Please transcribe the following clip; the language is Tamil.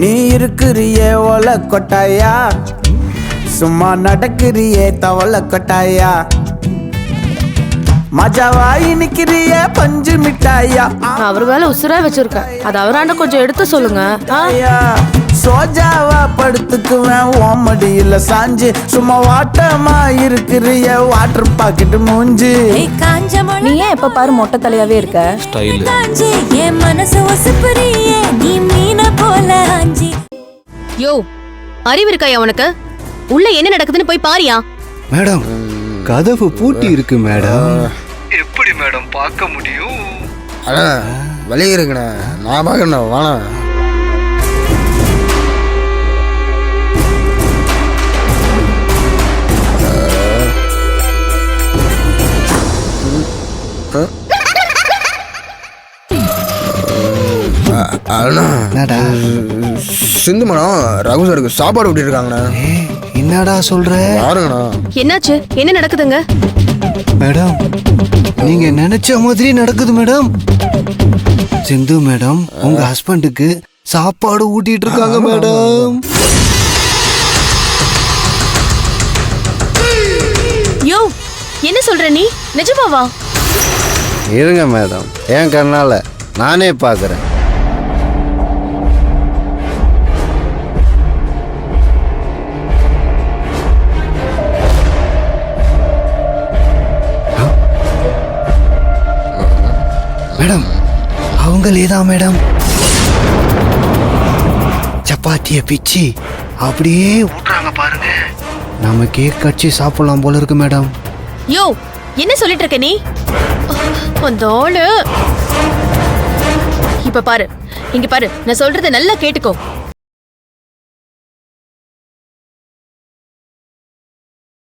நீ இருக்கிறியே ஒல கொட்டாயா, சும்மா நடக்கிறியே தவள கொட்டாயா, மஜாவாயி நிக்கிறியே பஞ்சு மிட்டாயா. அவர் வேலை உசுரா வச்சிருக்கேன், அது அவராண்ட கொஞ்சம் எடுத்து சொல்லுங்க. சோஜாவா படுத்துக்குவேன் ஓமடியில சாஞ்சு, சும்மா வாட்டமா இருக்கிறிய வாட்டர் பாக்கெட் மூஞ்சி. நீ ஏன் எப்ப பாரு மொட்டை தலையாவே இருக்க? ஸ்டைல். என் மனசு ஒசுப்புறியே நீ மீன போல ஆஞ்சி. யோ, அறிவு இருக்காயா உனக்கு? உள்ள என்ன நடக்குதுன்னு போய் பாரியா. மேடம், கதவு பூட்டி இருக்கு மேடம். எப்படி மேடம் பார்க்க முடியும்? அண்ணா வலி இருக்குண்ணா, நான் பார்க்கணும் வாண்ணா. என்னடா சிந்து மேடம் ரகு சாருக்கு சாப்பாடு விட்டு இருக்காங்கண்ணா. என்னடா சொல்ற? பாருங்கண்ணா. என்னாச்சு? என்ன நடக்குதுங்க? மேடம், நீங்க நினைச்ச மாதிரி நடக்குது மேடம். சிந்து மேடம் உங்க ஹஸ்பண்டுக்கு சாப்பாடு ஊட்டிட்டு இருக்காங்க மேடம். யோ, என்ன சொல்ற நீ? நிஜமாவா? இருங்க மேடம், என் கண்ணால நானே பாக்குறேன். Madam, அவங்களேதான் madam. சப்பாத்திய பிச்சு அப்படியே ஊட்டுறாங்க பாருங்க. நம்ம கேக் கட்சி சாப்பிடலாம் போல இருக்கு மேடம். யோ, என்ன சொல்லிட்டு இருக்க நீ? அந்த ஆளு இப்ப பாரு, இங்க பாரு, நான் சொல்றதை நல்லா கேட்டுக்கோ.